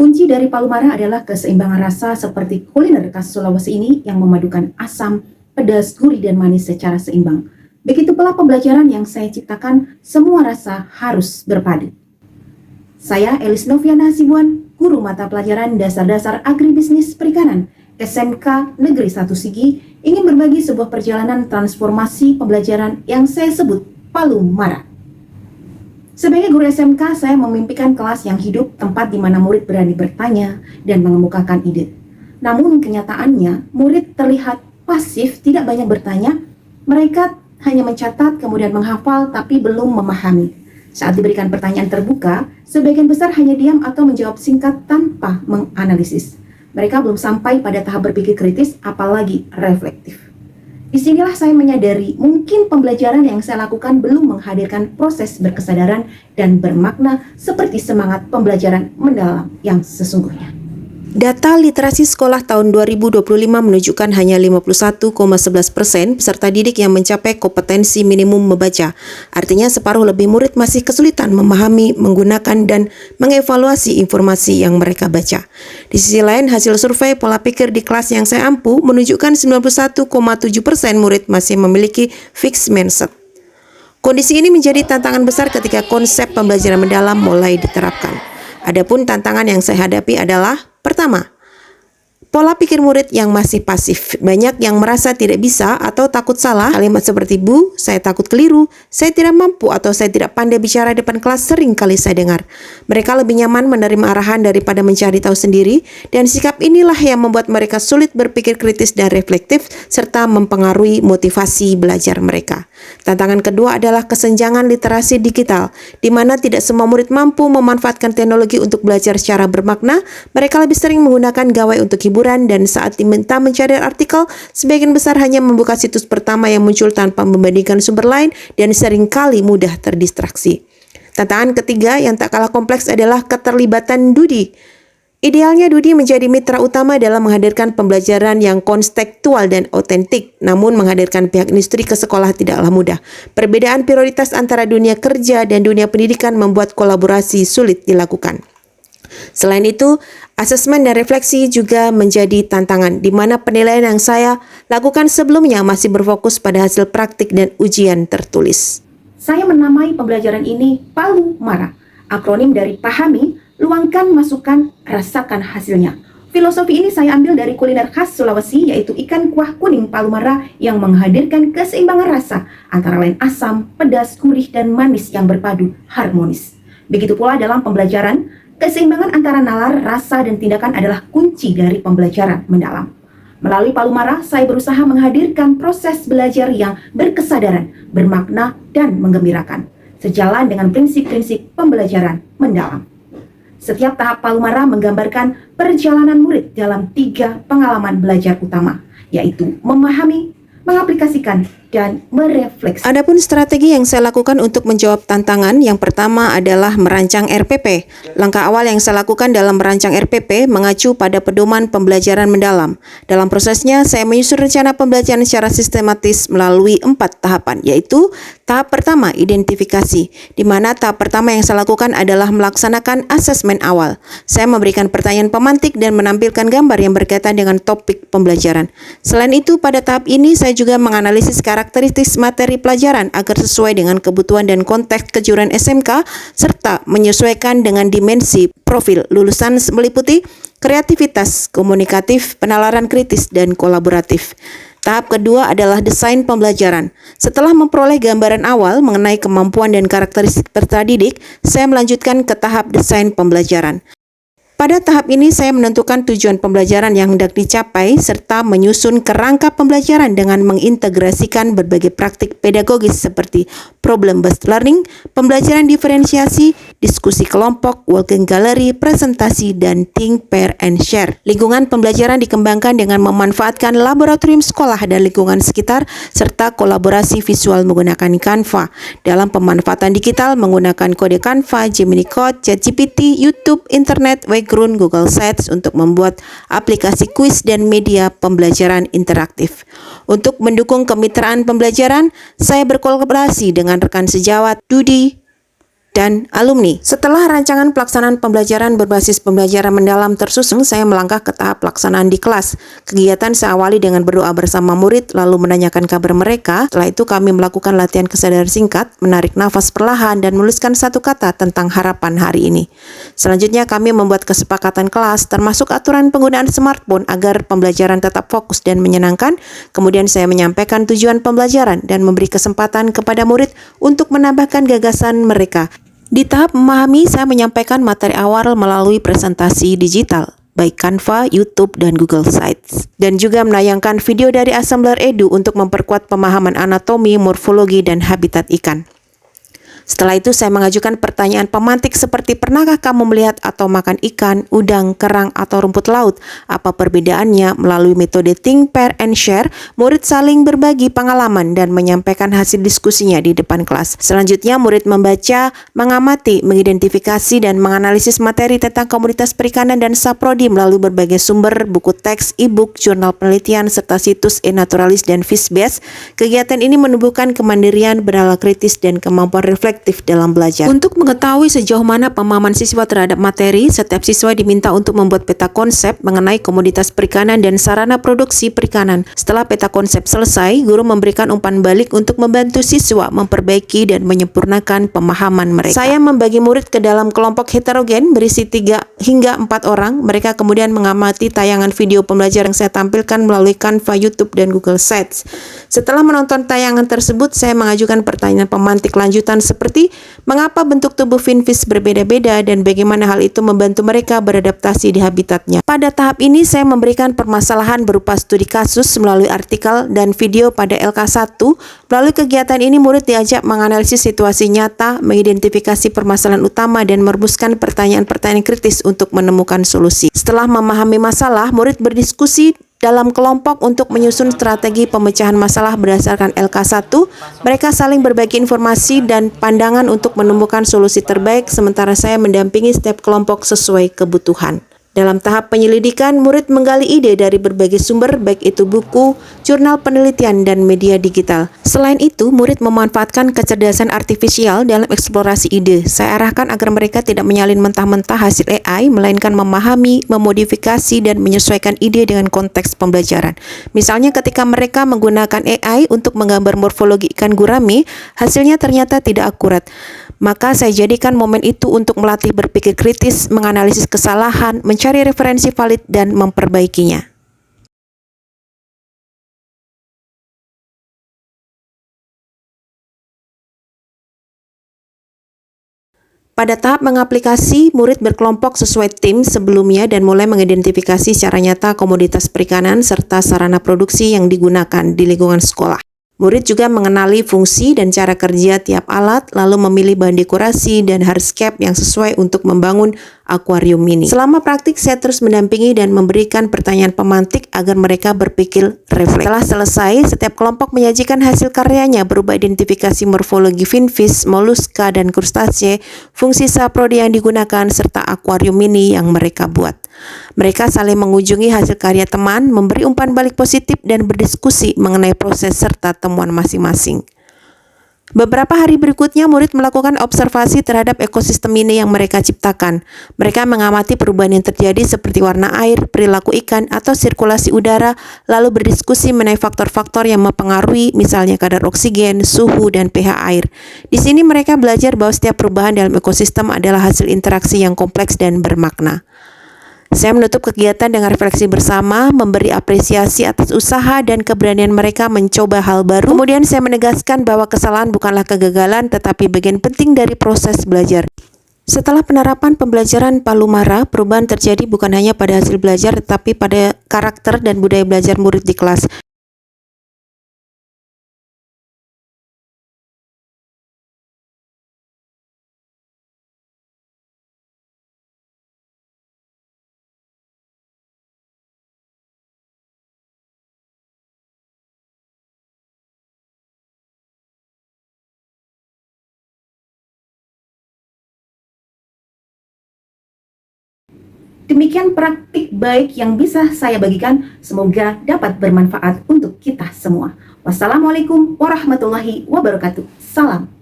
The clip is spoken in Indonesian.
Kunci dari palu mara adalah keseimbangan rasa seperti kuliner khas Sulawesi ini yang memadukan asam, pedas, gurih, dan manis secara seimbang. Begitu pula pembelajaran yang saya ciptakan, semua rasa harus berpadu. Saya Elis Noviana Hasibuan, guru mata pelajaran dasar-dasar agribisnis perikanan SMK Negeri 1 Sigi, ingin berbagi sebuah perjalanan transformasi pembelajaran yang saya sebut Palu Mara. Sebagai guru SMK, saya memimpikan kelas yang hidup, tempat di mana murid berani bertanya dan mengemukakan ide. Namun kenyataannya, murid terlihat pasif, tidak banyak bertanya. Mereka hanya mencatat, kemudian menghafal, tapi belum memahami. Saat diberikan pertanyaan terbuka, sebagian besar hanya diam atau menjawab singkat tanpa menganalisis. Mereka belum sampai pada tahap berpikir kritis, apalagi reflektif. Disinilah saya menyadari mungkin pembelajaran yang saya lakukan belum menghadirkan proses berkesadaran dan bermakna seperti semangat pembelajaran mendalam yang sesungguhnya. Data literasi sekolah tahun 2025 menunjukkan hanya 51,11% peserta didik yang mencapai kompetensi minimum membaca. Artinya separuh lebih murid masih kesulitan memahami, menggunakan, dan mengevaluasi informasi yang mereka baca. Di sisi lain, hasil survei pola pikir di kelas yang saya ampu menunjukkan 91,7% murid masih memiliki fixed mindset. Kondisi ini menjadi tantangan besar ketika konsep pembelajaran mendalam mulai diterapkan. Adapun tantangan yang saya hadapi adalah pertama, pola pikir murid yang masih pasif. Banyak yang merasa tidak bisa atau takut salah. Kalimat seperti "Bu, saya takut keliru, saya tidak mampu, atau saya tidak pandai bicara di depan kelas" sering kali saya dengar. Mereka lebih nyaman menerima arahan daripada mencari tahu sendiri, dan sikap inilah yang membuat mereka sulit berpikir kritis dan reflektif, serta mempengaruhi motivasi belajar mereka. Tantangan kedua adalah kesenjangan literasi digital, di mana tidak semua murid mampu memanfaatkan teknologi untuk belajar secara bermakna. Mereka lebih sering menggunakan gawai untuk hiburan, dan saat diminta mencari artikel, sebagian besar hanya membuka situs pertama yang muncul tanpa membandingkan sumber lain dan seringkali mudah terdistraksi. Tantangan ketiga yang tak kalah kompleks adalah keterlibatan Dudi. Idealnya Dudi menjadi mitra utama dalam menghadirkan pembelajaran yang kontekstual dan otentik, namun menghadirkan pihak industri ke sekolah tidaklah mudah. Perbedaan prioritas antara dunia kerja dan dunia pendidikan membuat kolaborasi sulit dilakukan. Selain itu, asesmen dan refleksi juga menjadi tantangan, di mana penilaian yang saya lakukan sebelumnya masih berfokus pada hasil praktik dan ujian tertulis. Saya menamai pembelajaran ini Palu Mara, akronim dari pahami, luangkan, masukan, rasakan hasilnya. Filosofi ini saya ambil dari kuliner khas Sulawesi, yaitu ikan kuah kuning Palu Mara yang menghadirkan keseimbangan rasa antara lain asam, pedas, gurih, dan manis yang berpadu harmonis. Begitu pula dalam pembelajaran, keseimbangan antara nalar, rasa, dan tindakan adalah kunci dari pembelajaran mendalam. Melalui Palu Mara, saya berusaha menghadirkan proses belajar yang berkesadaran, bermakna, dan menggembirakan, sejalan dengan prinsip-prinsip pembelajaran mendalam. Setiap tahap Palu Mara menggambarkan perjalanan murid dalam 3 pengalaman belajar utama, yaitu memahami, mengaplikasikan, dan merefleksi. Adapun strategi yang saya lakukan untuk menjawab tantangan, yang pertama adalah merancang RPP. Langkah awal yang saya lakukan dalam merancang RPP mengacu pada pedoman pembelajaran mendalam. Dalam prosesnya, saya menyusun rencana pembelajaran secara sistematis melalui 4 tahapan, yaitu tahap pertama, identifikasi, di mana tahap pertama yang saya lakukan adalah melaksanakan asesmen awal. Saya memberikan pertanyaan pemantik dan menampilkan gambar yang berkaitan dengan topik pembelajaran. Selain itu, pada tahap ini saya juga menganalisis karakteristik materi pelajaran agar sesuai dengan kebutuhan dan konteks kejuruan SMK, serta menyesuaikan dengan dimensi profil lulusan meliputi kreativitas, komunikatif, penalaran kritis, dan kolaboratif. Tahap kedua adalah desain pembelajaran. Setelah memperoleh gambaran awal mengenai kemampuan dan karakteristik peserta didik, saya melanjutkan ke tahap desain pembelajaran. Pada tahap ini saya menentukan tujuan pembelajaran yang hendak dicapai serta menyusun kerangka pembelajaran dengan mengintegrasikan berbagai praktik pedagogis seperti problem-based learning, pembelajaran diferensiasi, diskusi kelompok, walking gallery, presentasi, dan think, pair, and share. Lingkungan pembelajaran dikembangkan dengan memanfaatkan laboratorium sekolah dan lingkungan sekitar serta kolaborasi visual menggunakan Canva. Dalam pemanfaatan digital menggunakan kode Canva, Gemini Code, ChatGPT, YouTube, internet, Background, Google Sites untuk membuat aplikasi kuis dan media pembelajaran interaktif. Untuk mendukung kemitraan pembelajaran, saya berkolaborasi dengan rekan sejawat Dudi, dan alumni. Setelah rancangan pelaksanaan pembelajaran berbasis pembelajaran mendalam tersusun, saya melangkah ke tahap pelaksanaan di kelas. Kegiatan saya awali dengan berdoa bersama murid, lalu menanyakan kabar mereka. Setelah itu kami melakukan latihan kesadaran singkat, menarik nafas perlahan, dan menuliskan satu kata tentang harapan hari ini. Selanjutnya kami membuat kesepakatan kelas, termasuk aturan penggunaan smartphone agar pembelajaran tetap fokus dan menyenangkan. Kemudian saya menyampaikan tujuan pembelajaran dan memberi kesempatan kepada murid untuk menambahkan gagasan mereka. Di tahap memahami, saya menyampaikan materi awal melalui presentasi digital, baik Canva, YouTube, dan Google Sites. Dan juga menayangkan video dari Assembler Edu untuk memperkuat pemahaman anatomi, morfologi, dan habitat ikan. Setelah itu saya mengajukan pertanyaan pemantik seperti pernahkah kamu melihat atau makan ikan, udang, kerang, atau rumput laut? Apa perbedaannya? Melalui metode Think, Pair, and Share, murid saling berbagi pengalaman dan menyampaikan hasil diskusinya di depan kelas. Selanjutnya murid membaca, mengamati, mengidentifikasi, dan menganalisis materi tentang komunitas perikanan dan saprodi melalui berbagai sumber, buku teks, e-book, jurnal penelitian, serta situs e-naturalis dan Fishbase. Kegiatan ini menumbuhkan kemandirian, bernalar kritis, dan kemampuan reflektif dalam belajar. Untuk mengetahui sejauh mana pemahaman siswa terhadap materi, setiap siswa diminta untuk membuat peta konsep mengenai komoditas perikanan dan sarana produksi perikanan. Setelah peta konsep selesai, guru memberikan umpan balik untuk membantu siswa memperbaiki dan menyempurnakan pemahaman mereka. Saya membagi murid ke dalam kelompok heterogen berisi 3 hingga 4 orang. Mereka kemudian mengamati tayangan video pembelajaran yang saya tampilkan melalui Canva, YouTube, dan Google Sites. Setelah menonton tayangan tersebut, saya mengajukan pertanyaan pemantik lanjutan seperti mengapa bentuk tubuh finfish berbeda-beda dan bagaimana hal itu membantu mereka beradaptasi di habitatnya. Pada tahap ini saya memberikan permasalahan berupa studi kasus melalui artikel dan video pada LK1. Melalui kegiatan ini murid diajak menganalisis situasi nyata, mengidentifikasi permasalahan utama, dan merumuskan pertanyaan-pertanyaan kritis untuk menemukan solusi. Setelah memahami masalah, murid berdiskusi dalam kelompok untuk menyusun strategi pemecahan masalah berdasarkan LK1. Mereka saling berbagi informasi dan pandangan untuk menemukan solusi terbaik, sementara saya mendampingi setiap kelompok sesuai kebutuhan. Dalam tahap penyelidikan, murid menggali ide dari berbagai sumber, baik itu buku, jurnal penelitian, dan media digital. Selain itu, murid memanfaatkan kecerdasan artifisial dalam eksplorasi ide. Saya arahkan agar mereka tidak menyalin mentah-mentah hasil AI, melainkan memahami, memodifikasi, dan menyesuaikan ide dengan konteks pembelajaran. Misalnya ketika mereka menggunakan AI untuk menggambar morfologi ikan gurame, hasilnya ternyata tidak akurat. Maka saya jadikan momen itu untuk melatih berpikir kritis, menganalisis kesalahan, mencari referensi valid, dan memperbaikinya. Pada tahap mengaplikasi, murid berkelompok sesuai tim sebelumnya dan mulai mengidentifikasi secara nyata komoditas perikanan serta sarana produksi yang digunakan di lingkungan sekolah. Murid juga mengenali fungsi dan cara kerja tiap alat, lalu memilih bahan dekorasi dan hardscape yang sesuai untuk membangun akuarium mini. Selama praktik, saya terus mendampingi dan memberikan pertanyaan pemantik agar mereka berpikir refleks. Setelah selesai, setiap kelompok menyajikan hasil karyanya berupa identifikasi morfologi finfish, moluska, dan krustase, fungsi saprodi yang digunakan, serta akuarium mini yang mereka buat. Mereka saling mengunjungi hasil karya teman, memberi umpan balik positif, dan berdiskusi mengenai proses serta temuan masing-masing. Beberapa hari berikutnya, murid melakukan observasi terhadap ekosistem mini yang mereka ciptakan. Mereka mengamati perubahan yang terjadi seperti warna air, perilaku ikan, atau sirkulasi udara, lalu berdiskusi mengenai faktor-faktor yang mempengaruhi, misalnya kadar oksigen, suhu, dan pH air. Di sini mereka belajar bahwa setiap perubahan dalam ekosistem adalah hasil interaksi yang kompleks dan bermakna. Saya menutup kegiatan dengan refleksi bersama, memberi apresiasi atas usaha dan keberanian mereka mencoba hal baru. Kemudian saya menegaskan bahwa kesalahan bukanlah kegagalan, tetapi bagian penting dari proses belajar. Setelah penerapan pembelajaran Palumara, perubahan terjadi bukan hanya pada hasil belajar, tetapi pada karakter dan budaya belajar murid di kelas. Demikian praktik baik yang bisa saya bagikan, semoga dapat bermanfaat untuk kita semua. Wassalamualaikum warahmatullahi wabarakatuh. Salam.